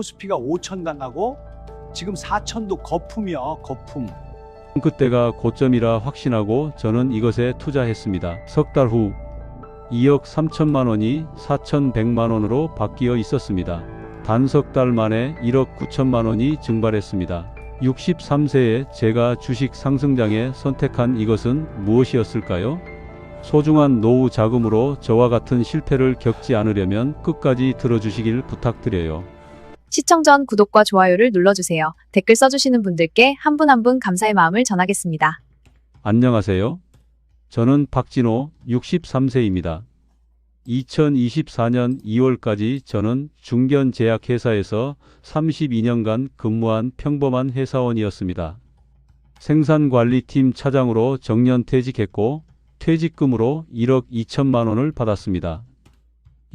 코스피가 5천 강하고 지금 4천도 거품이야, 거품. 그때가 고점이라 확신하고 저는 이것에 투자했습니다. 석 달 후 2억 3천만 원이 4,100만 원으로 바뀌어 있었습니다. 단 석 달 만에 1억 9천만 원이 증발했습니다. 63세에 제가 주식 상승장에 선택한 이것은 무엇이었을까요? 소중한 노후 자금으로 저와 같은 실패를 겪지 않으려면 끝까지 들어주시길 부탁드려요. 시청 전 구독과 좋아요를 눌러주세요. 댓글 써주시는 분들께 한 분 한 분 감사의 마음을 전하겠습니다. 안녕하세요. 저는 박진호 63세입니다. 2024년 2월까지 저는 중견제약회사에서 32년간 근무한 평범한 회사원이었습니다. 생산관리팀 차장으로 정년퇴직했고 퇴직금으로 1억 2천만 원을 받았습니다.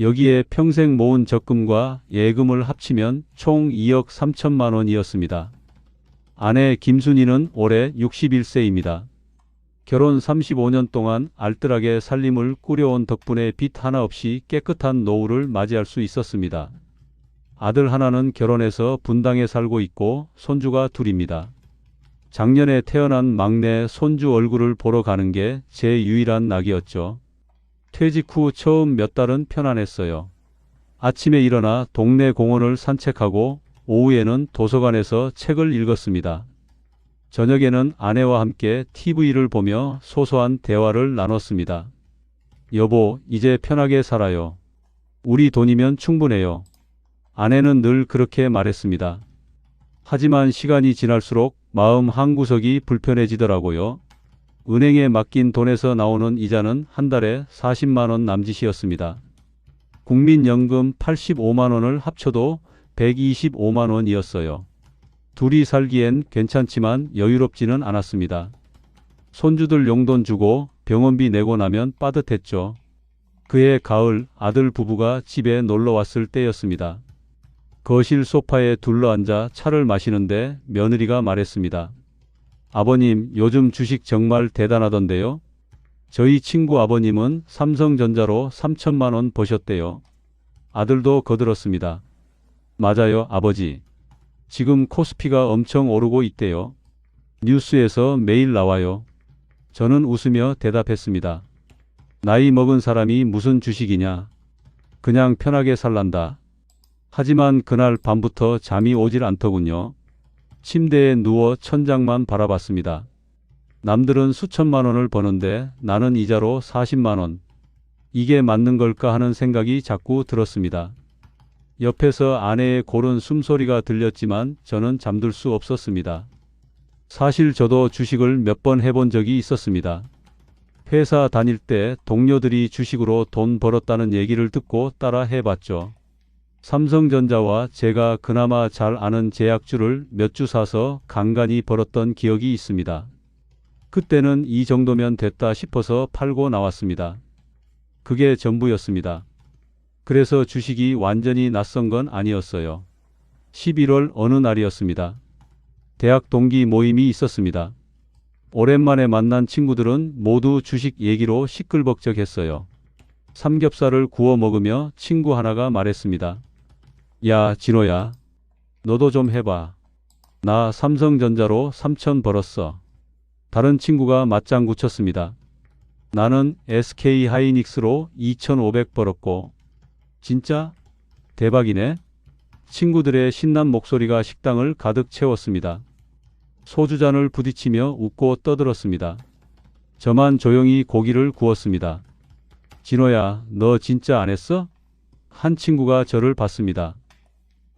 여기에 평생 모은 적금과 예금을 합치면 총 2억 3천만 원이었습니다. 아내 김순희는 올해 61세입니다. 결혼 35년 동안 알뜰하게 살림을 꾸려온 덕분에 빚 하나 없이 깨끗한 노후를 맞이할 수 있었습니다. 아들 하나는 결혼해서 분당에 살고 있고 손주가 둘입니다. 작년에 태어난 막내 손주 얼굴을 보러 가는 게 제 유일한 낙이었죠. 퇴직 후 처음 몇 달은 편안했어요. 아침에 일어나 동네 공원을 산책하고 오후에는 도서관에서 책을 읽었습니다. 저녁에는 아내와 함께 TV를 보며 소소한 대화를 나눴습니다. 여보, 이제 편하게 살아요. 우리 돈이면 충분해요. 아내는 늘 그렇게 말했습니다. 하지만 시간이 지날수록 마음 한구석이 불편해지더라고요. 은행에 맡긴 돈에서 나오는 이자는 한 달에 40만 원 남짓이었습니다. 국민연금 85만 원을 합쳐도 125만 원이었어요. 둘이 살기엔 괜찮지만 여유롭지는 않았습니다. 손주들 용돈 주고 병원비 내고 나면 빠듯했죠. 그해 가을 아들 부부가 집에 놀러 왔을 때였습니다. 거실 소파에 둘러앉아 차를 마시는데 며느리가 말했습니다. 아버님, 요즘 주식 정말 대단하던데요? 저희 친구 아버님은 삼성전자로 3천만 원 버셨대요. 아들도 거들었습니다. 맞아요, 아버지. 지금 코스피가 엄청 오르고 있대요. 뉴스에서 매일 나와요. 저는 웃으며 대답했습니다. 나이 먹은 사람이 무슨 주식이냐. 그냥 편하게 살란다. 하지만 그날 밤부터 잠이 오질 않더군요. 침대에 누워 천장만 바라봤습니다. 남들은 수천만 원을 버는데 나는 이자로 40만 원. 이게 맞는 걸까 하는 생각이 자꾸 들었습니다. 옆에서 아내의 고른 숨소리가 들렸지만 저는 잠들 수 없었습니다. 사실 저도 주식을 몇 번 해본 적이 있었습니다. 회사 다닐 때 동료들이 주식으로 돈 벌었다는 얘기를 듣고 따라 해봤죠. 삼성전자와 제가 그나마 잘 아는 제약주를 몇 주 사서 간간히 벌었던 기억이 있습니다. 그때는 이 정도면 됐다 싶어서 팔고 나왔습니다. 그게 전부였습니다. 그래서 주식이 완전히 낯선 건 아니었어요. 11월 어느 날이었습니다. 대학 동기 모임이 있었습니다. 오랜만에 만난 친구들은 모두 주식 얘기로 시끌벅적했어요. 삼겹살을 구워 먹으며 친구 하나가 말했습니다. 야, 진호야. 너도 좀 해봐. 나 삼성전자로 3천 벌었어. 다른 친구가 맞장구 쳤습니다. 나는 SK하이닉스로 2,500 벌었고. 진짜? 대박이네. 친구들의 신난 목소리가 식당을 가득 채웠습니다. 소주잔을 부딪히며 웃고 떠들었습니다. 저만 조용히 고기를 구웠습니다. 진호야, 너 진짜 안 했어? 한 친구가 저를 봤습니다.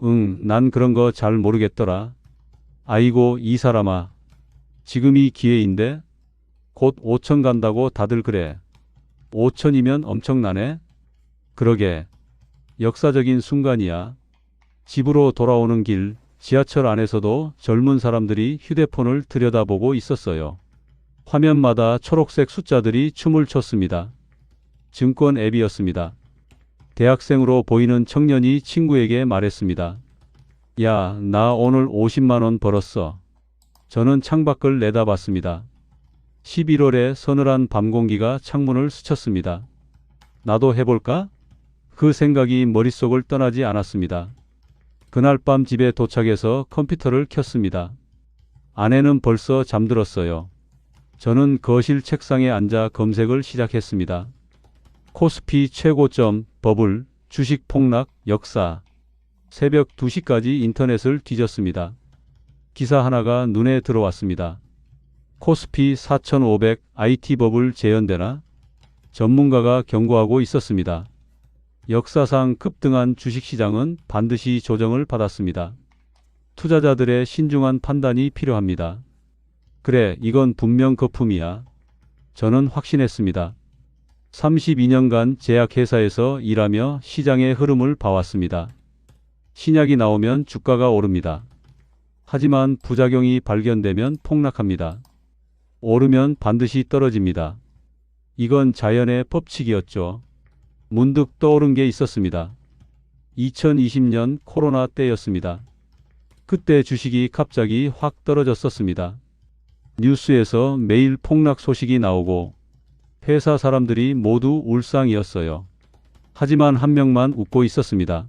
응, 난 그런 거 잘 모르겠더라. 아이고, 이 사람아. 지금이 기회인데? 곧 5천 간다고 다들 그래. 5천이면 엄청나네? 그러게. 역사적인 순간이야. 집으로 돌아오는 길, 지하철 안에서도 젊은 사람들이 휴대폰을 들여다보고 있었어요. 화면마다 초록색 숫자들이 춤을 췄습니다. 증권 앱이었습니다. 대학생으로 보이는 청년이 친구에게 말했습니다. 야, 나 오늘 50만 원 벌었어. 저는 창밖을 내다봤습니다. 11월의 서늘한 밤 공기가 창문을 스쳤습니다. 나도 해볼까? 그 생각이 머릿속을 떠나지 않았습니다. 그날 밤 집에 도착해서 컴퓨터를 켰습니다. 아내는 벌써 잠들었어요. 저는 거실 책상에 앉아 검색을 시작했습니다. 코스피 최고점, 버블, 주식 폭락, 역사. 새벽 2시까지 인터넷을 뒤졌습니다. 기사 하나가 눈에 들어왔습니다. 코스피 4,500 IT 버블 재현되나? 전문가가 경고하고 있었습니다. 역사상 급등한 주식시장은 반드시 조정을 받았습니다. 투자자들의 신중한 판단이 필요합니다. 그래, 이건 분명 거품이야. 저는 확신했습니다. 32년간 제약회사에서 일하며 시장의 흐름을 봐왔습니다. 신약이 나오면 주가가 오릅니다. 하지만 부작용이 발견되면 폭락합니다. 오르면 반드시 떨어집니다. 이건 자연의 법칙이었죠. 문득 떠오른 게 있었습니다. 2020년 코로나 때였습니다. 그때 주식이 갑자기 확 떨어졌었습니다. 뉴스에서 매일 폭락 소식이 나오고 회사 사람들이 모두 울상이었어요. 하지만 한 명만 웃고 있었습니다.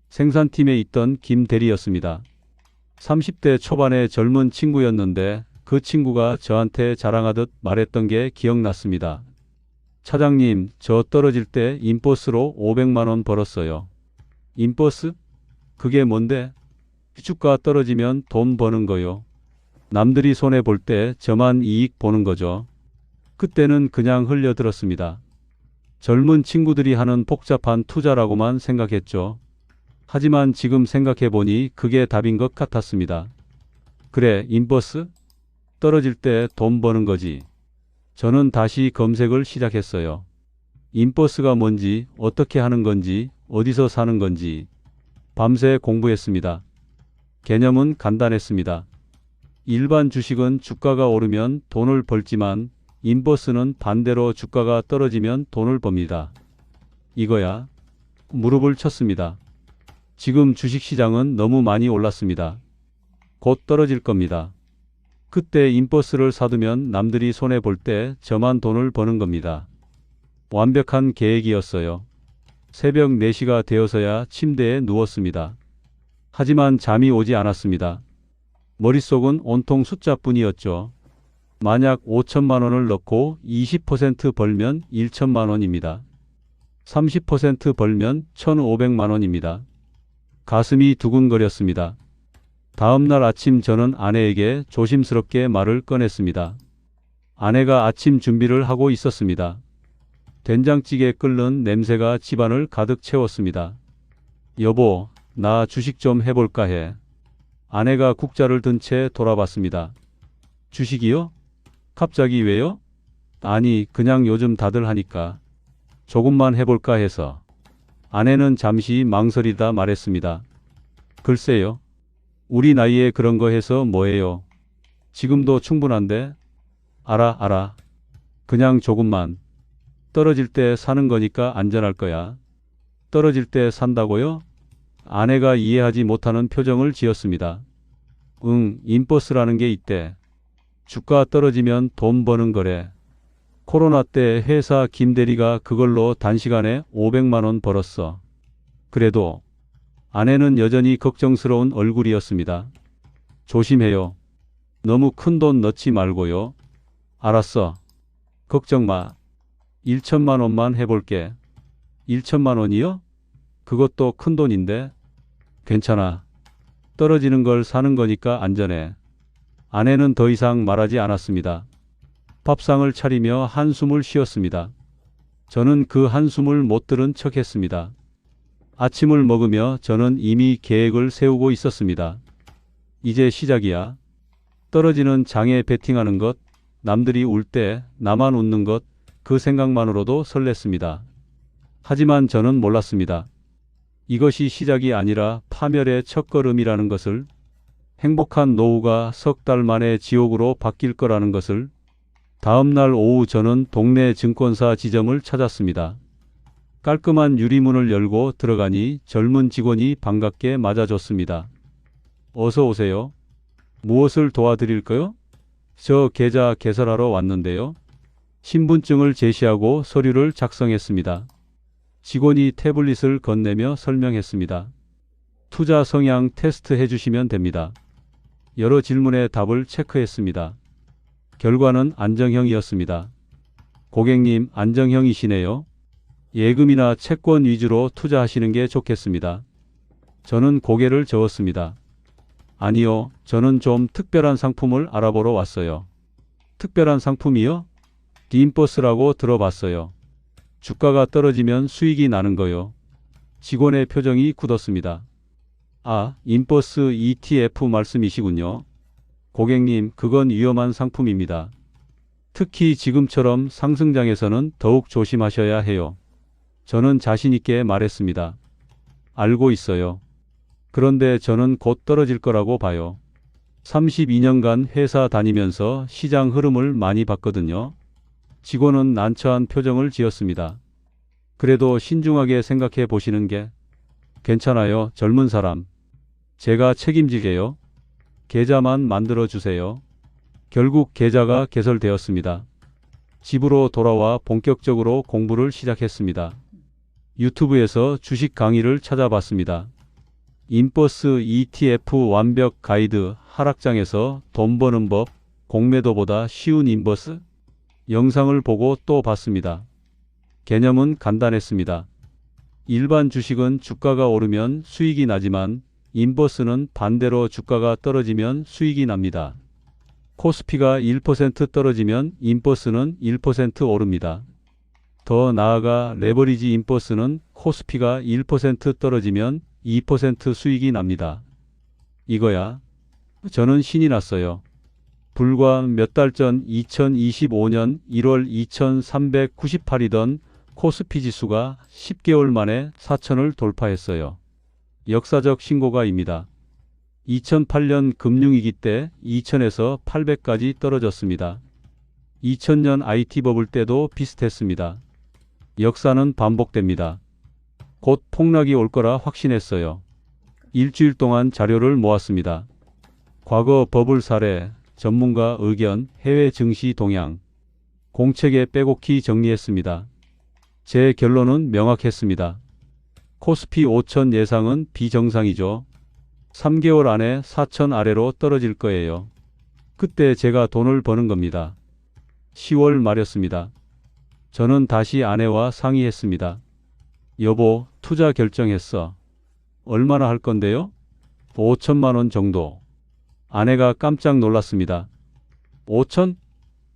생산팀에 있던 김 대리였습니다. 30대 초반의 젊은 친구였는데 그 친구가 저한테 자랑하듯 말했던 게 기억났습니다. 차장님, 저 떨어질 때 인버스로 500만 원 벌었어요. 인버스? 그게 뭔데? 주가 떨어지면 돈 버는 거요. 남들이 손해 볼 때 저만 이익 보는 거죠. 그때는 그냥 흘려들었습니다. 젊은 친구들이 하는 복잡한 투자라고만 생각했죠. 하지만 지금 생각해보니 그게 답인 것 같았습니다. 그래, 인버스? 떨어질 때 돈 버는 거지. 저는 다시 검색을 시작했어요. 인버스가 뭔지, 어떻게 하는 건지, 어디서 사는 건지. 밤새 공부했습니다. 개념은 간단했습니다. 일반 주식은 주가가 오르면 돈을 벌지만 인버스는 반대로 주가가 떨어지면 돈을 법니다. 이거야. 무릎을 쳤습니다. 지금 주식시장은 너무 많이 올랐습니다. 곧 떨어질 겁니다. 그때 인버스를 사두면 남들이 손해볼 때 저만 돈을 버는 겁니다. 완벽한 계획이었어요. 새벽 4시가 되어서야 침대에 누웠습니다. 하지만 잠이 오지 않았습니다. 머릿속은 온통 숫자뿐이었죠. 만약 5천만 원을 넣고 20% 벌면 1천만 원입니다. 30% 벌면 1,500만 원입니다. 가슴이 두근거렸습니다. 다음 날 아침 저는 아내에게 조심스럽게 말을 꺼냈습니다. 아내가 아침 준비를 하고 있었습니다. 된장찌개 끓는 냄새가 집안을 가득 채웠습니다. 여보, 나 주식 좀 해볼까 해. 아내가 국자를 든 채 돌아봤습니다. 주식이요? 갑자기 왜요? 아니, 그냥 요즘 다들 하니까. 조금만 해볼까 해서. 아내는 잠시 망설이다 말했습니다. 글쎄요. 우리 나이에 그런 거 해서 뭐해요? 지금도 충분한데? 알아. 그냥 조금만. 떨어질 때 사는 거니까 안전할 거야. 떨어질 때 산다고요? 아내가 이해하지 못하는 표정을 지었습니다. 인버스라는 게 있대. 주가 떨어지면 돈 버는 거래. 코로나 때 회사 김대리가 그걸로 단시간에 500만 원 벌었어. 그래도 아내는 여전히 걱정스러운 얼굴이었습니다. 조심해요. 너무 큰 돈 넣지 말고요. 알았어. 걱정 마. 1천만 원만 해볼게. 1천만 원이요? 그것도 큰 돈인데. 괜찮아. 떨어지는 걸 사는 거니까 안전해. 아내는 더 이상 말하지 않았습니다. 밥상을 차리며 한숨을 쉬었습니다. 저는 그 한숨을 못 들은 척했습니다. 아침을 먹으며 저는 이미 계획을 세우고 있었습니다. 이제 시작이야. 떨어지는 장에 베팅하는 것, 남들이 울 때 나만 웃는 것, 그 생각만으로도 설렜습니다. 하지만 저는 몰랐습니다. 이것이 시작이 아니라 파멸의 첫걸음이라는 것을, 행복한 노후가 석 달 만에 지옥으로 바뀔 거라는 것을. 다음 날 오후 저는 동네 증권사 지점을 찾았습니다. 깔끔한 유리문을 열고 들어가니 젊은 직원이 반갑게 맞아줬습니다. 어서 오세요. 무엇을 도와드릴까요? 저 계좌 개설하러 왔는데요. 신분증을 제시하고 서류를 작성했습니다. 직원이 태블릿을 건네며 설명했습니다. 투자 성향 테스트 해주시면 됩니다. 여러 질문에 답을 체크했습니다. 결과는 안정형이었습니다. 고객님, 안정형이시네요. 예금이나 채권 위주로 투자하시는 게 좋겠습니다. 저는 고개를 저었습니다. 아니요, 저는 좀 특별한 상품을 알아보러 왔어요. 특별한 상품이요? 인버스라고 들어봤어요. 주가가 떨어지면 수익이 나는 거요. 직원의 표정이 굳었습니다. 아, 인버스 ETF 말씀이시군요. 고객님, 그건 위험한 상품입니다. 특히 지금처럼 상승장에서는 더욱 조심하셔야 해요. 저는 자신 있게 말했습니다. 알고 있어요. 그런데 저는 곧 떨어질 거라고 봐요. 32년간 회사 다니면서 시장 흐름을 많이 봤거든요. 직원은 난처한 표정을 지었습니다. 그래도 신중하게 생각해 보시는 게 괜찮아요, 젊은 사람. 제가 책임지게요. 계좌만 만들어 주세요. 결국 계좌가 개설되었습니다. 집으로 돌아와 본격적으로 공부를 시작했습니다. 유튜브에서 주식 강의를 찾아봤습니다. 인버스 ETF 완벽 가이드 하락장에서 돈 버는 법, 공매도보다 쉬운 인버스? 영상을 보고 또 봤습니다. 개념은 간단했습니다. 일반 주식은 주가가 오르면 수익이 나지만 인버스는 반대로 주가가 떨어지면 수익이 납니다. 코스피가 1% 떨어지면 인버스는 1% 오릅니다. 더 나아가 레버리지 인버스는 코스피가 1% 떨어지면 2% 수익이 납니다. 이거야. 저는 신이 났어요. 불과 몇 달 전 2025년 1월 2398이던 코스피 지수가 10개월 만에 4,000을 돌파했어요. 역사적 신고가입니다. 2008년 금융위기 때 2,000에서 800까지 떨어졌습니다. 2000년 IT 버블 때도 비슷했습니다. 역사는 반복됩니다. 곧 폭락이 올 거라 확신했어요. 일주일 동안 자료를 모았습니다. 과거 버블 사례, 전문가 의견, 해외 증시 동향, 공책에 빼곡히 정리했습니다. 제 결론은 명확했습니다. 코스피 5,000 예상은 비정상이죠. 3개월 안에 4,000 아래로 떨어질 거예요. 그때 제가 돈을 버는 겁니다. 10월 말이었습니다. 저는 다시 아내와 상의했습니다. 여보, 투자 결정했어. 얼마나 할 건데요? 5천만 원 정도. 아내가 깜짝 놀랐습니다. 5천?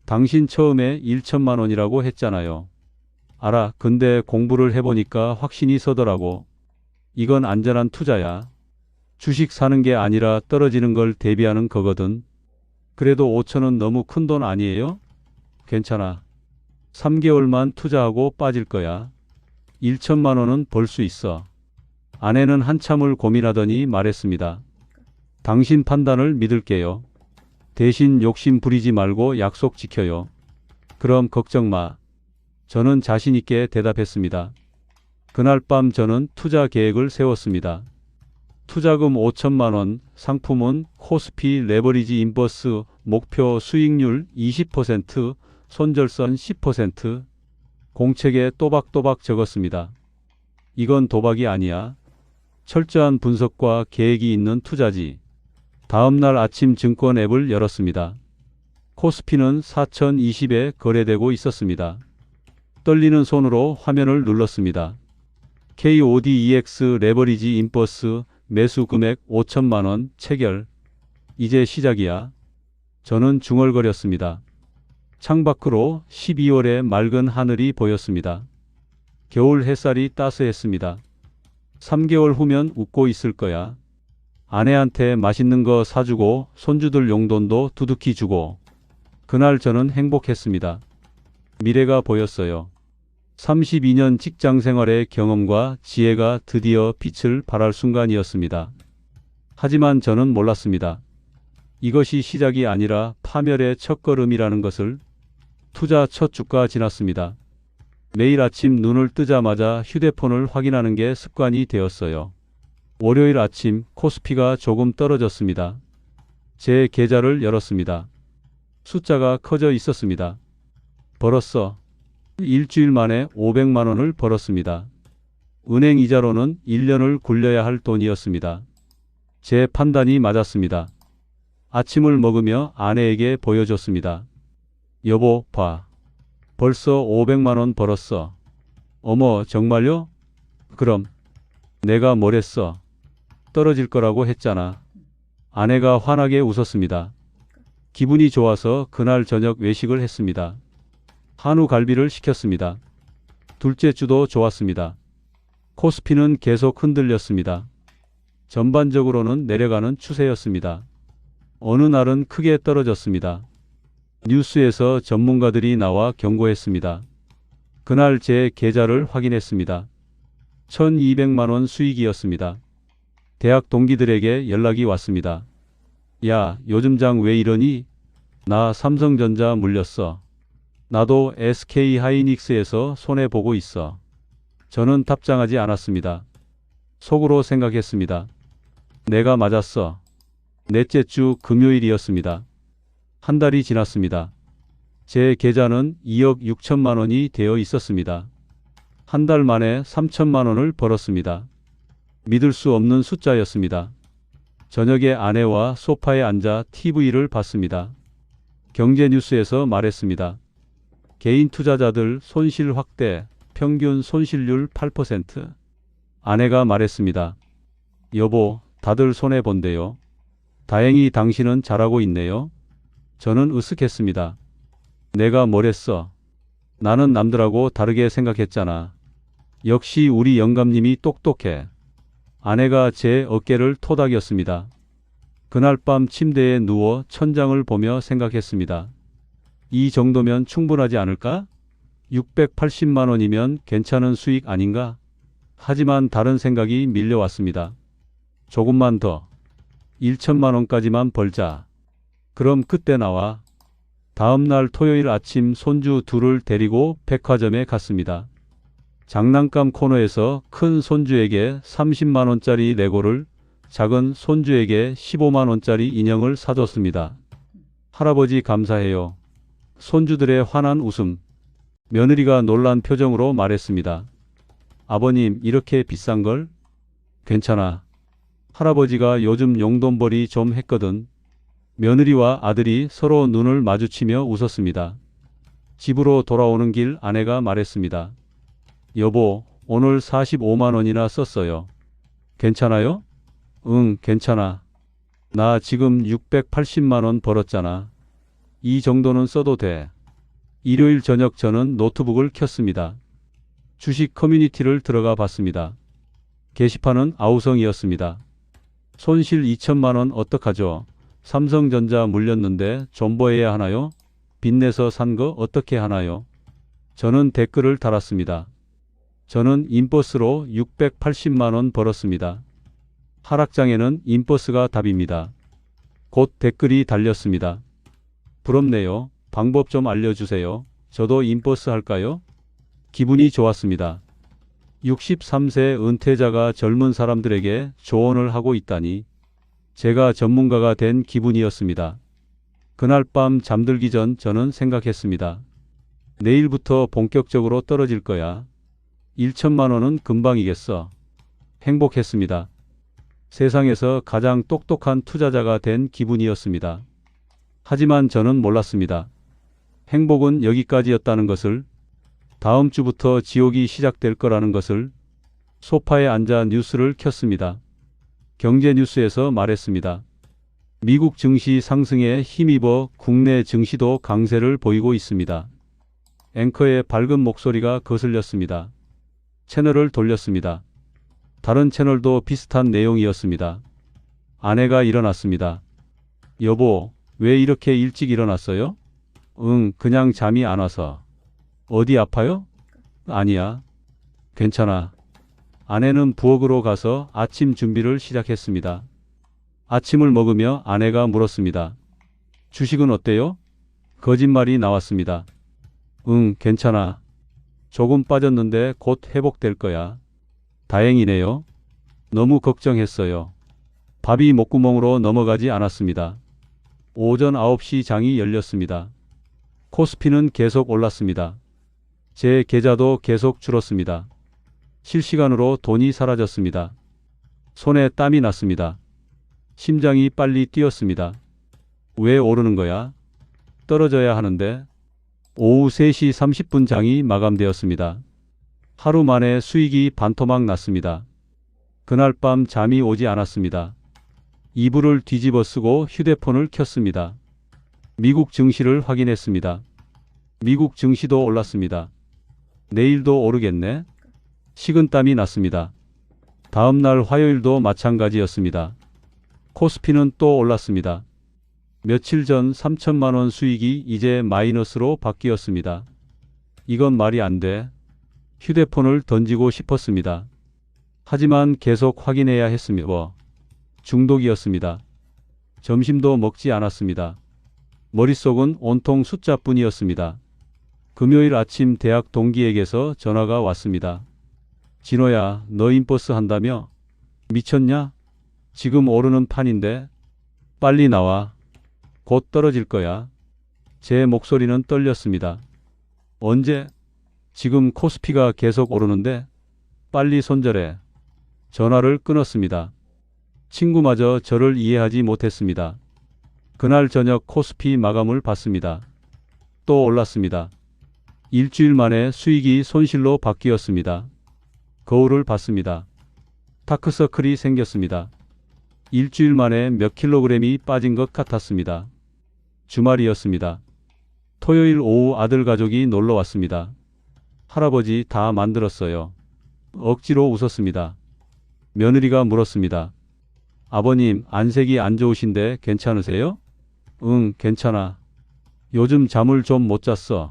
당신 처음에 1천만 원이라고 했잖아요. 알아, 근데 공부를 해보니까 확신이 서더라고. 이건 안전한 투자야. 주식 사는 게 아니라 떨어지는 걸 대비하는 거거든. 그래도 5천은 너무 큰 돈 아니에요? 괜찮아. 3개월만 투자하고 빠질 거야. 1천만 원은 벌 수 있어. 아내는 한참을 고민하더니 말했습니다. 당신 판단을 믿을게요. 대신 욕심 부리지 말고 약속 지켜요. 그럼 걱정 마. 저는 자신 있게 대답했습니다. 그날 밤 저는 투자 계획을 세웠습니다. 투자금 5천만 원, 상품은 코스피 레버리지 인버스, 목표 수익률 20%, 손절선 10%, 공책에 또박또박 적었습니다. 이건 도박이 아니야. 철저한 분석과 계획이 있는 투자지. 다음 날 아침 증권 앱을 열었습니다. 코스피는 4020에 거래되고 있었습니다. 떨리는 손으로 화면을 눌렀습니다. KODEX 레버리지 인버스 매수 금액 5천만 원 체결. 이제 시작이야. 저는 중얼거렸습니다. 창밖으로 12월의 맑은 하늘이 보였습니다. 겨울 햇살이 따스했습니다. 3개월 후면 웃고 있을 거야. 아내한테 맛있는 거 사주고 손주들 용돈도 두둑히 주고. 그날 저는 행복했습니다. 미래가 보였어요. 32년 직장 생활의 경험과 지혜가 드디어 빛을 발할 순간이었습니다. 하지만 저는 몰랐습니다. 이것이 시작이 아니라 파멸의 첫걸음이라는 것을. 투자 첫 주가 지났습니다. 매일 아침 눈을 뜨자마자 휴대폰을 확인하는 게 습관이 되었어요. 월요일 아침 코스피가 조금 떨어졌습니다. 제 계좌를 열었습니다. 숫자가 커져 있었습니다. 벌었어. 일주일 만에 500만 원을 벌었습니다. 은행 이자로는 1년을 굴려야 할 돈이었습니다. 제 판단이 맞았습니다. 아침을 먹으며 아내에게 보여줬습니다. 여보, 봐. 벌써 500만 원 벌었어. 어머, 정말요? 그럼 내가 뭘 했어? 떨어질 거라고 했잖아. 아내가 환하게 웃었습니다. 기분이 좋아서 그날 저녁 외식을 했습니다. 한우 갈비를 시켰습니다. 둘째 주도 좋았습니다. 코스피는 계속 흔들렸습니다. 전반적으로는 내려가는 추세였습니다. 어느 날은 크게 떨어졌습니다. 뉴스에서 전문가들이 나와 경고했습니다. 그날 제 계좌를 확인했습니다. 1200만 원 수익이었습니다. 대학 동기들에게 연락이 왔습니다. 야, 요즘 장 왜 이러니? 나 삼성전자 물렸어. 나도 SK하이닉스에서 손해보고 있어. 저는 답장하지 않았습니다. 속으로 생각했습니다. 내가 맞았어. 넷째 주 금요일이었습니다. 한 달이 지났습니다. 제 계좌는 2억 6천만 원이 되어 있었습니다. 한 달 만에 3천만 원을 벌었습니다. 믿을 수 없는 숫자였습니다. 저녁에 아내와 소파에 앉아 TV를 봤습니다. 경제뉴스에서 말했습니다. 개인 투자자들 손실 확대, 평균 손실률 8%. 아내가 말했습니다. 여보, 다들 손해본대요. 다행히 당신은 잘하고 있네요. 저는 으쓱했습니다. 내가 뭘 했어? 나는 남들하고 다르게 생각했잖아. 역시 우리 영감님이 똑똑해. 아내가 제 어깨를 토닥였습니다. 그날 밤 침대에 누워 천장을 보며 생각했습니다. 이 정도면 충분하지 않을까? 680만 원이면 괜찮은 수익 아닌가? 하지만 다른 생각이 밀려왔습니다. 조금만 더. 1천만 원까지만 벌자. 그럼 그때 나와. 다음 날 토요일 아침 손주 둘을 데리고 백화점에 갔습니다. 장난감 코너에서 큰 손주에게 30만 원짜리 레고를, 작은 손주에게 15만 원짜리 인형을 사줬습니다. 할아버지 감사해요. 손주들의 환한 웃음. 며느리가 놀란 표정으로 말했습니다. 아버님, 이렇게 비싼 걸? 괜찮아. 할아버지가 요즘 용돈벌이 좀 했거든. 며느리와 아들이 서로 눈을 마주치며 웃었습니다. 집으로 돌아오는 길 아내가 말했습니다. 여보, 오늘 45만 원이나 썼어요. 괜찮아요? 응, 괜찮아. 나 지금 680만 원 벌었잖아. 이 정도는 써도 돼. 일요일 저녁 저는 노트북을 켰습니다. 주식 커뮤니티를 들어가 봤습니다. 게시판은 아우성이었습니다. 손실 2천만 원 어떡하죠? 삼성전자 물렸는데 존버해야 하나요? 빚내서 산 거 어떻게 하나요? 저는 댓글을 달았습니다. 저는 인버스로 680만 원 벌었습니다. 하락장에는 인버스가 답입니다. 곧 댓글이 달렸습니다. 부럽네요. 방법 좀 알려주세요. 저도 인버스 할까요? 기분이 좋았습니다. 63세 은퇴자가 젊은 사람들에게 조언을 하고 있다니 제가 전문가가 된 기분이었습니다. 그날 밤 잠들기 전 저는 생각했습니다. 내일부터 본격적으로 떨어질 거야. 1천만 원은 금방이겠어. 행복했습니다. 세상에서 가장 똑똑한 투자자가 된 기분이었습니다. 하지만 저는 몰랐습니다. 행복은 여기까지였다는 것을, 다음 주부터 지옥이 시작될 거라는 것을. 소파에 앉아 뉴스를 켰습니다. 경제뉴스에서 말했습니다. 미국 증시 상승에 힘입어 국내 증시도 강세를 보이고 있습니다. 앵커의 밝은 목소리가 거슬렸습니다. 채널을 돌렸습니다. 다른 채널도 비슷한 내용이었습니다. 아내가 일어났습니다. 여보, 왜 이렇게 일찍 일어났어요? 응, 그냥 잠이 안 와서. 어디 아파요? 아니야. 괜찮아. 아내는 부엌으로 가서 아침 준비를 시작했습니다. 아침을 먹으며 아내가 물었습니다. 주식은 어때요? 거짓말이 나왔습니다. 응, 괜찮아. 조금 빠졌는데 곧 회복될 거야. 다행이네요. 너무 걱정했어요. 밥이 목구멍으로 넘어가지 않았습니다. 오전 9시 장이 열렸습니다. 코스피는 계속 올랐습니다. 제 계좌도 계속 줄었습니다. 실시간으로 돈이 사라졌습니다. 손에 땀이 났습니다. 심장이 빨리 뛰었습니다. 왜 오르는 거야? 떨어져야 하는데. 오후 3시 30분 장이 마감되었습니다. 하루 만에 수익이 반토막 났습니다. 그날 밤 잠이 오지 않았습니다. 이불을 뒤집어 쓰고 휴대폰을 켰습니다. 미국 증시를 확인했습니다. 미국 증시도 올랐습니다. 내일도 오르겠네? 식은땀이 났습니다. 다음 날 화요일도 마찬가지였습니다. 코스피는 또 올랐습니다. 며칠 전 3천만 원 수익이 이제 마이너스로 바뀌었습니다. 이건 말이 안 돼. 휴대폰을 던지고 싶었습니다. 하지만 계속 확인해야 했습니다. 중독이었습니다. 점심도 먹지 않았습니다. 머릿속은 온통 숫자뿐이었습니다. 금요일 아침 대학 동기에게서 전화가 왔습니다. 진호야, 너 인버스 한다며? 미쳤냐? 지금 오르는 판인데? 빨리 나와. 곧 떨어질 거야. 제 목소리는 떨렸습니다. 언제? 지금 코스피가 계속 오르는데? 빨리 손절해. 전화를 끊었습니다. 친구마저 저를 이해하지 못했습니다. 그날 저녁 코스피 마감을 봤습니다. 또 올랐습니다. 일주일 만에 수익이 손실로 바뀌었습니다. 거울을 봤습니다. 다크서클이 생겼습니다. 일주일 만에 몇 킬로그램이 빠진 것 같았습니다. 주말이었습니다. 토요일 오후 아들 가족이 놀러 왔습니다. 할아버지 다 만들었어요. 억지로 웃었습니다. 며느리가 물었습니다. 아버님, 안색이 안 좋으신데 괜찮으세요? 응, 괜찮아. 요즘 잠을 좀 못 잤어.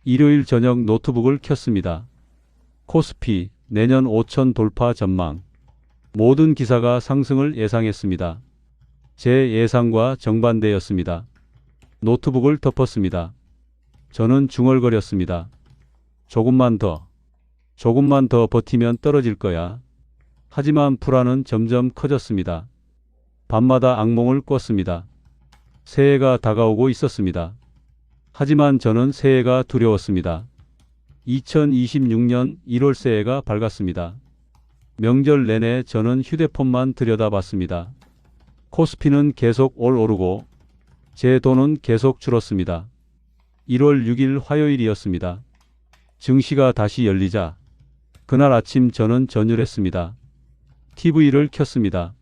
일요일 저녁 노트북을 켰습니다. 코스피 내년 5천 돌파 전망. 모든 기사가 상승을 예상했습니다. 제 예상과 정반대였습니다. 노트북을 덮었습니다. 저는 중얼거렸습니다. 조금만 더 버티면 떨어질 거야. 하지만 불안은 점점 커졌습니다. 밤마다 악몽을 꿨습니다. 새해가 다가오고 있었습니다. 하지만 저는 새해가 두려웠습니다. 2026년 1월 새해가 밝았습니다. 명절 내내 저는 휴대폰만 들여다봤습니다. 코스피는 계속 오르고 제 돈은 계속 줄었습니다. 1월 6일 화요일이었습니다. 증시가 다시 열리자 그날 아침 저는 전율했습니다. TV를 켰습니다.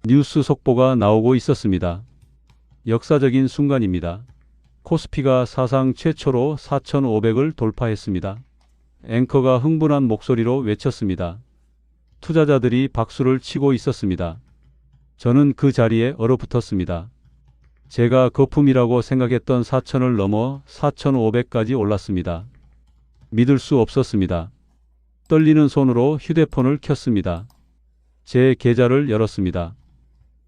뉴스 속보가 나오고 있었습니다. 역사적인 순간입니다. 코스피가 사상 최초로 4,500을 돌파했습니다. 앵커가 흥분한 목소리로 외쳤습니다. 투자자들이 박수를 치고 있었습니다. 저는 그 자리에 얼어붙었습니다. 제가 거품이라고 생각했던 4,000을 넘어 4,500까지 올랐습니다. 믿을 수 없었습니다. 떨리는 손으로 휴대폰을 켰습니다. 제 계좌를 열었습니다.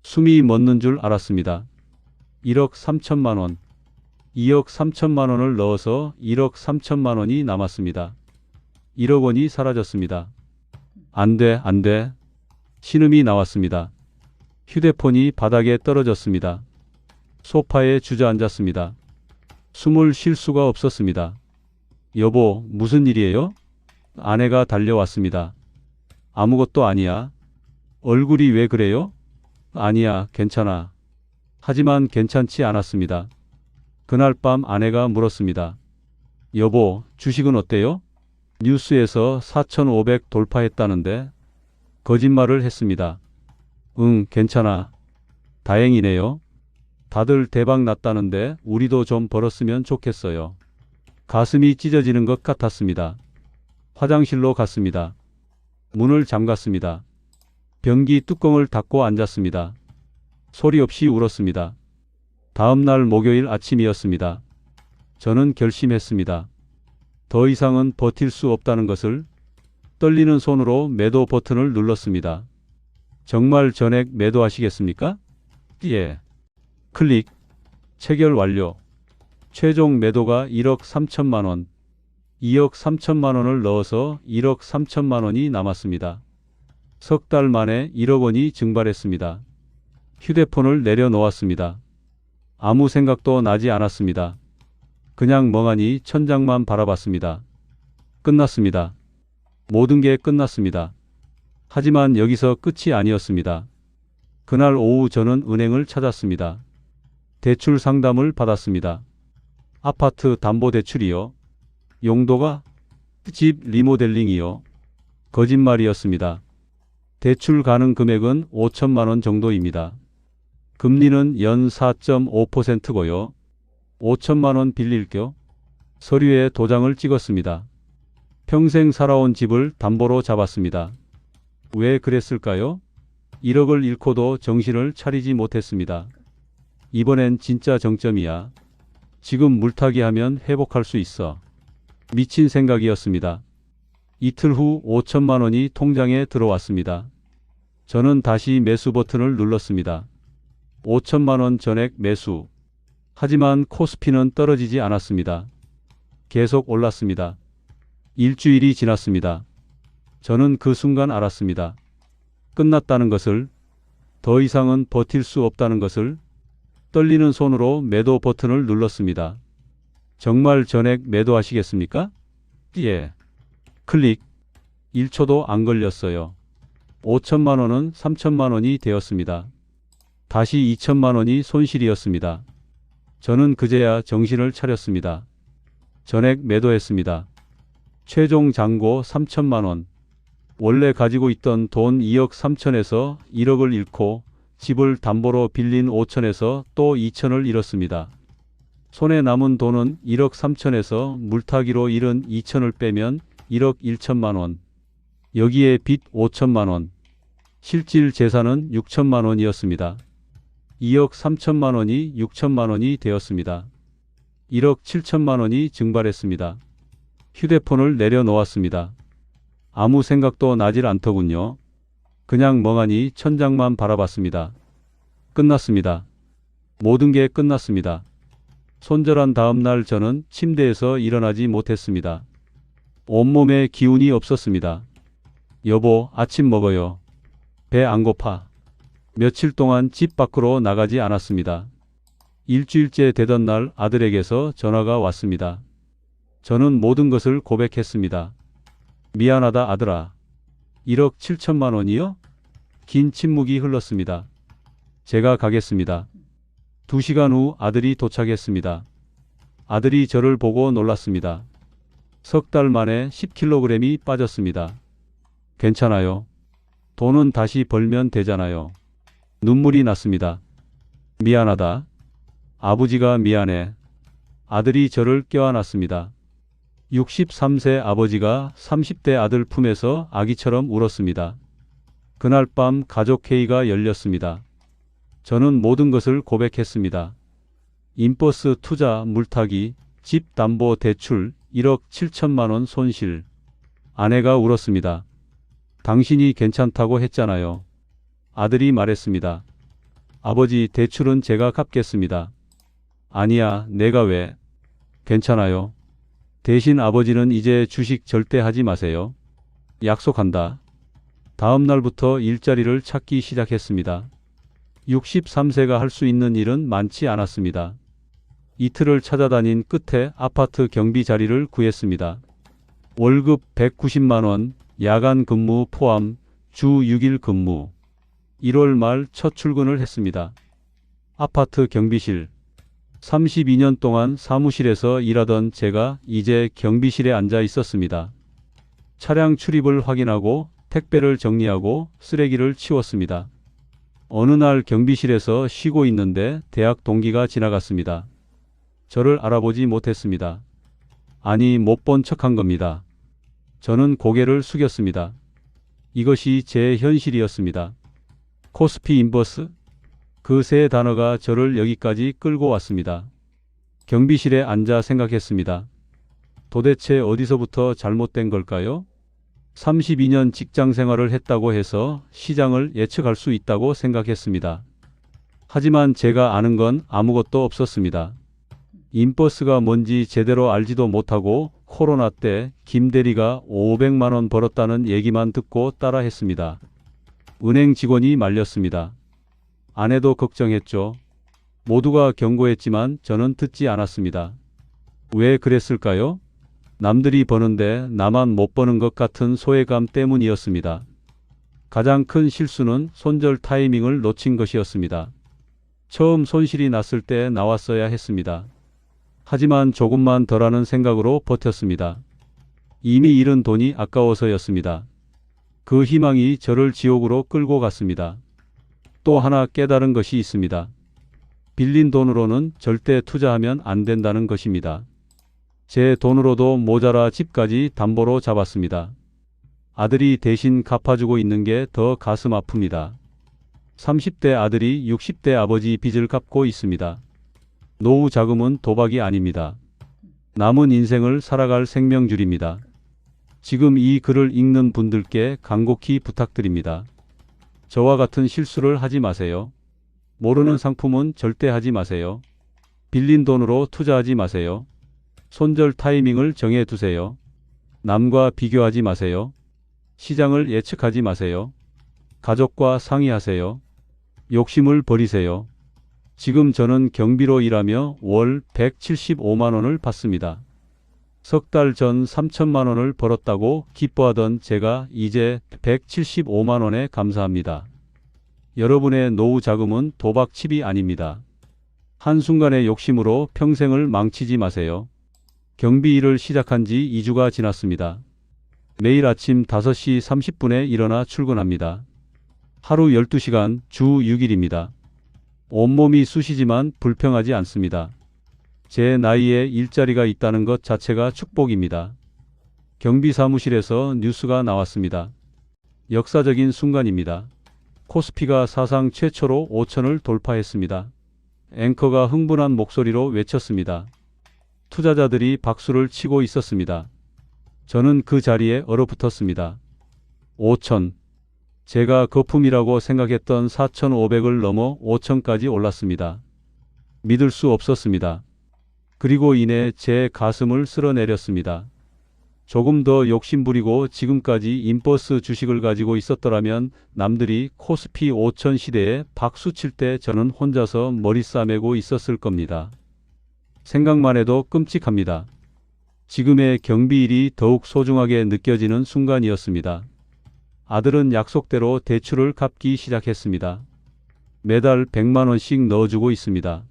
숨이 멎는 줄 알았습니다. 1억 3천만 원, 2억 3천만 원을 넣어서 1억 3천만 원이 남았습니다. 1억 원이 사라졌습니다. 안 돼. 신음이 나왔습니다. 휴대폰이 바닥에 떨어졌습니다. 소파에 주저앉았습니다. 숨을 쉴 수가 없었습니다. 여보, 무슨 일이에요? 아내가 달려왔습니다. 아무것도 아니야. 얼굴이 왜 그래요? 아니야, 괜찮아. 하지만 괜찮지 않았습니다. 그날 밤 아내가 물었습니다. 여보, 주식은 어때요? 뉴스에서 4,500 돌파했다는데? 거짓말을 했습니다. 응, 괜찮아. 다행이네요. 다들 대박 났다는데 우리도 좀 벌었으면 좋겠어요. 가슴이 찢어지는 것 같았습니다. 화장실로 갔습니다. 문을 잠갔습니다. 변기 뚜껑을 닫고 앉았습니다. 소리 없이 울었습니다. 다음 날 목요일 아침이었습니다. 저는 결심했습니다. 더 이상은 버틸 수 없다는 것을. 떨리는 손으로 매도 버튼을 눌렀습니다. 정말 전액 매도하시겠습니까? 예. 클릭. 체결 완료. 최종 매도가 1억 3천만 원. 2억 3천만 원을 넣어서 1억 3천만 원이 남았습니다. 석 달 만에 1억 원이 증발했습니다. 휴대폰을 내려놓았습니다. 아무 생각도 나지 않았습니다. 그냥 멍하니 천장만 바라봤습니다. 끝났습니다. 모든 게 끝났습니다. 하지만 여기서 끝이 아니었습니다. 그날 오후 저는 은행을 찾았습니다. 대출 상담을 받았습니다. 아파트 담보대출이요. 용도가 집 리모델링이요. 거짓말이었습니다. 대출 가능 금액은 5천만 원 정도입니다. 금리는 연 4.5%고요. 5천만 원 빌릴게요. 서류에 도장을 찍었습니다. 평생 살아온 집을 담보로 잡았습니다. 왜 그랬을까요? 1억을 잃고도 정신을 차리지 못했습니다. 이번엔 진짜 정점이야. 지금 물타기 하면 회복할 수 있어. 미친 생각이었습니다. 이틀 후 5천만 원이 통장에 들어왔습니다. 저는 다시 매수 버튼을 눌렀습니다. 5천만 원 전액 매수. 하지만 코스피는 떨어지지 않았습니다. 계속 올랐습니다. 일주일이 지났습니다. 저는 그 순간 알았습니다. 끝났다는 것을, 더 이상은 버틸 수 없다는 것을. 떨리는 손으로 매도 버튼을 눌렀습니다. 정말 전액 매도하시겠습니까? 예. 클릭. 1초도 안 걸렸어요. 5천만 원은 3천만 원이 되었습니다. 다시 2천만 원이 손실이었습니다. 저는 그제야 정신을 차렸습니다. 전액 매도했습니다. 최종 잔고 3천만 원. 원래 가지고 있던 돈 2억 3천에서 1억을 잃고 집을 담보로 빌린 5천에서 또 2천을 잃었습니다. 손에 남은 돈은 1억 3천에서 물타기로 잃은 2천을 빼면 1억 1천만 원. 여기에 빚 5천만 원. 실질 재산은 6천만 원이었습니다. 2억 3천만 원이 6천만 원이 되었습니다. 1억 7천만 원이 증발했습니다. 휴대폰을 내려놓았습니다. 아무 생각도 나질 않더군요. 그냥 멍하니 천장만 바라봤습니다. 끝났습니다. 모든 게 끝났습니다. 손절한 다음 날 저는 침대에서 일어나지 못했습니다. 온몸에 기운이 없었습니다. 여보, 아침 먹어요. 배 안 고파. 며칠 동안 집 밖으로 나가지 않았습니다. 일주일째 되던 날 아들에게서 전화가 왔습니다. 저는 모든 것을 고백했습니다. 미안하다 아들아. 1억 7천만 원이요? 긴 침묵이 흘렀습니다. 제가 가겠습니다. 2시간 후 아들이 도착했습니다. 아들이 저를 보고 놀랐습니다. 3달 만에 10kg이 빠졌습니다. 괜찮아요. 돈은 다시 벌면 되잖아요. 눈물이 났습니다. 미안하다. 아버지가 미안해. 아들이 저를 껴안았습니다. 63세 아버지가 30대 아들 품에서 아기처럼 울었습니다. 그날 밤 가족 회의가 열렸습니다. 저는 모든 것을 고백했습니다. 인버스 투자 물타기, 집 담보 대출 1억 7천만 원 손실. 아내가 울었습니다. 당신이 괜찮다고 했잖아요. 아들이 말했습니다. 아버지 대출은 제가 갚겠습니다. 아니야, 내가 왜? 괜찮아요. 대신 아버지는 이제 주식 절대 하지 마세요. 약속한다. 다음 날부터 일자리를 찾기 시작했습니다. 63세가 할 수 있는 일은 많지 않았습니다. 이틀을 찾아다닌 끝에 아파트 경비 자리를 구했습니다. 월급 190만 원, 야간 근무 포함, 주 6일 근무. 1월 말 첫 출근을 했습니다. 아파트 경비실. 32년 동안 사무실에서 일하던 제가 이제 경비실에 앉아 있었습니다. 차량 출입을 확인하고 택배를 정리하고 쓰레기를 치웠습니다. 어느 날 경비실에서 쉬고 있는데 대학 동기가 지나갔습니다. 저를 알아보지 못했습니다. 아니, 못 본 척한 겁니다. 저는 고개를 숙였습니다. 이것이 제 현실이었습니다. 코스피 인버스? 그 세 단어가 저를 여기까지 끌고 왔습니다. 경비실에 앉아 생각했습니다. 도대체 어디서부터 잘못된 걸까요? 32년 직장 생활을 했다고 해서 시장을 예측할 수 있다고 생각했습니다. 하지만 제가 아는 건 아무것도 없었습니다. 인버스가 뭔지 제대로 알지도 못하고 코로나 때 김 대리가 500만 원 벌었다는 얘기만 듣고 따라했습니다. 은행 직원이 말렸습니다. 아내도 걱정했죠. 모두가 경고했지만 저는 듣지 않았습니다. 왜 그랬을까요? 남들이 버는데 나만 못 버는 것 같은 소외감 때문이었습니다. 가장 큰 실수는 손절 타이밍을 놓친 것이었습니다. 처음 손실이 났을 때 나왔어야 했습니다. 하지만 조금만 덜하는 생각으로 버텼습니다. 이미 잃은 돈이 아까워서였습니다. 그 희망이 저를 지옥으로 끌고 갔습니다. 또 하나 깨달은 것이 있습니다. 빌린 돈으로는 절대 투자하면 안 된다는 것입니다. 제 돈으로도 모자라 집까지 담보로 잡았습니다. 아들이 대신 갚아주고 있는 게 더 가슴 아픕니다. 30대 아들이 60대 아버지 빚을 갚고 있습니다. 노후 자금은 도박이 아닙니다. 남은 인생을 살아갈 생명줄입니다. 지금 이 글을 읽는 분들께 간곡히 부탁드립니다. 저와 같은 실수를 하지 마세요. 모르는 상품은 절대 하지 마세요. 빌린 돈으로 투자하지 마세요. 손절 타이밍을 정해 두세요. 남과 비교하지 마세요. 시장을 예측하지 마세요. 가족과 상의하세요. 욕심을 버리세요. 지금 저는 경비로 일하며 월 175만 원을 받습니다. 석 달 전 3천만 원을 벌었다고 기뻐하던 제가 이제 175만 원에 감사합니다. 여러분의 노후 자금은 도박칩이 아닙니다. 한순간의 욕심으로 평생을 망치지 마세요. 경비 일을 시작한 지 2주가 지났습니다. 매일 아침 5시 30분에 일어나 출근합니다. 하루 12시간, 주 6일입니다. 온몸이 쑤시지만 불평하지 않습니다. 제 나이에 일자리가 있다는 것 자체가 축복입니다. 경비 사무실에서 뉴스가 나왔습니다. 역사적인 순간입니다. 코스피가 사상 최초로 5천을 돌파했습니다. 앵커가 흥분한 목소리로 외쳤습니다. 투자자들이 박수를 치고 있었습니다. 저는 그 자리에 얼어붙었습니다. 5천. 제가 거품이라고 생각했던 4,500을 넘어 5천까지 올랐습니다. 믿을 수 없었습니다. 그리고 이내 제 가슴을 쓸어내렸습니다. 조금 더 욕심부리고 지금까지 인버스 주식을 가지고 있었더라면 남들이 코스피 5천 시대에 박수칠 때 저는 혼자서 머리 싸매고 있었을 겁니다. 생각만 해도 끔찍합니다. 지금의 경비일이 더욱 소중하게 느껴지는 순간이었습니다. 아들은 약속대로 대출을 갚기 시작했습니다. 매달 100만 원씩 넣어주고 있습니다.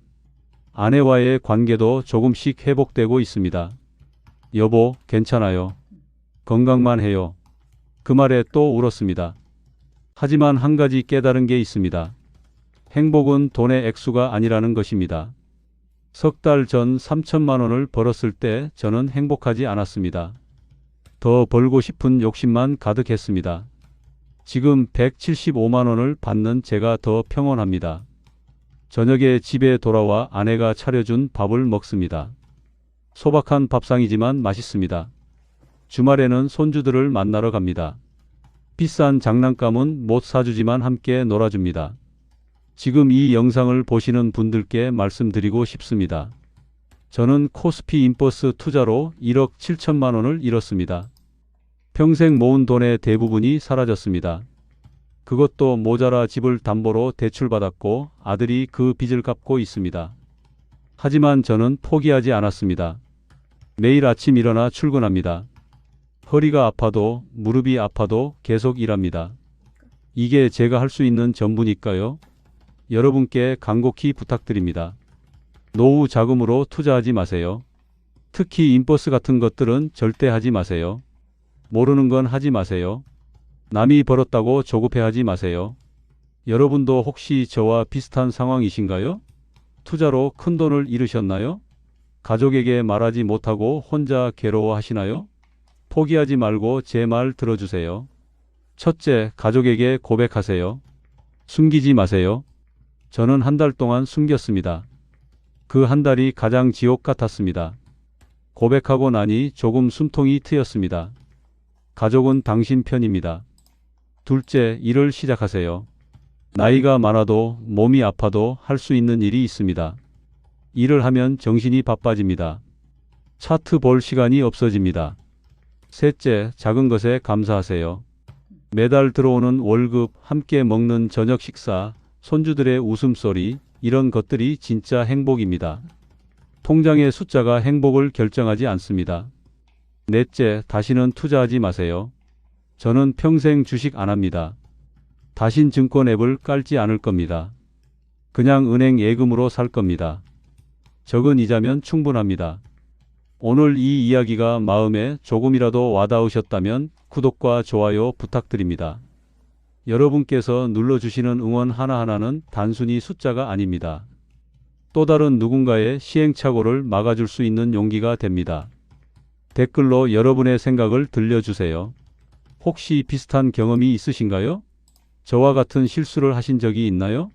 아내와의 관계도 조금씩 회복되고 있습니다. 여보, 괜찮아요. 건강만 해요. 그 말에 또 울었습니다. 하지만 한 가지 깨달은 게 있습니다. 행복은 돈의 액수가 아니라는 것입니다. 석 달 전 3천만 원을 벌었을 때 저는 행복하지 않았습니다. 더 벌고 싶은 욕심만 가득했습니다. 지금 175만 원을 받는 제가 더 평온합니다. 저녁에 집에 돌아와 아내가 차려준 밥을 먹습니다. 소박한 밥상이지만 맛있습니다. 주말에는 손주들을 만나러 갑니다. 비싼 장난감은 못 사주지만 함께 놀아줍니다. 지금 이 영상을 보시는 분들께 말씀드리고 싶습니다. 저는 코스피 인버스 투자로 1억 7천만 원을 잃었습니다. 평생 모은 돈의 대부분이 사라졌습니다. 그것도 모자라 집을 담보로 대출받았고 아들이 그 빚을 갚고 있습니다. 하지만 저는 포기하지 않았습니다. 매일 아침 일어나 출근합니다. 허리가 아파도 무릎이 아파도 계속 일합니다. 이게 제가 할 수 있는 전부니까요. 여러분께 간곡히 부탁드립니다. 노후 자금으로 투자하지 마세요. 특히 인버스 같은 것들은 절대 하지 마세요. 모르는 건 하지 마세요. 남이 벌었다고 조급해하지 마세요. 여러분도 혹시 저와 비슷한 상황이신가요? 투자로 큰 돈을 잃으셨나요? 가족에게 말하지 못하고 혼자 괴로워하시나요? 포기하지 말고 제 말 들어주세요. 첫째, 가족에게 고백하세요. 숨기지 마세요. 저는 한 달 동안 숨겼습니다. 그 한 달이 가장 지옥 같았습니다. 고백하고 나니 조금 숨통이 트였습니다. 가족은 당신 편입니다. 둘째, 일을 시작하세요. 나이가 많아도 몸이 아파도 할 수 있는 일이 있습니다. 일을 하면 정신이 바빠집니다. 차트 볼 시간이 없어집니다. 셋째, 작은 것에 감사하세요. 매달 들어오는 월급, 함께 먹는 저녁 식사, 손주들의 웃음소리, 이런 것들이 진짜 행복입니다. 통장의 숫자가 행복을 결정하지 않습니다. 넷째, 다시는 투자하지 마세요. 저는 평생 주식 안 합니다. 다신 증권 앱을 깔지 않을 겁니다. 그냥 은행 예금으로 살 겁니다. 적은 이자면 충분합니다. 오늘 이 이야기가 마음에 조금이라도 와닿으셨다면 구독과 좋아요 부탁드립니다. 여러분께서 눌러주시는 응원 하나하나는 단순히 숫자가 아닙니다. 또 다른 누군가의 시행착오를 막아줄 수 있는 용기가 됩니다. 댓글로 여러분의 생각을 들려주세요. 혹시 비슷한 경험이 있으신가요? 저와 같은 실수를 하신 적이 있나요?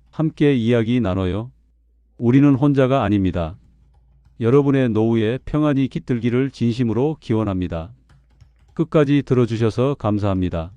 함께 이야기 나눠요. 우리는 혼자가 아닙니다. 여러분의 노후에 평안이 깃들기를 진심으로 기원합니다. 끝까지 들어주셔서 감사합니다.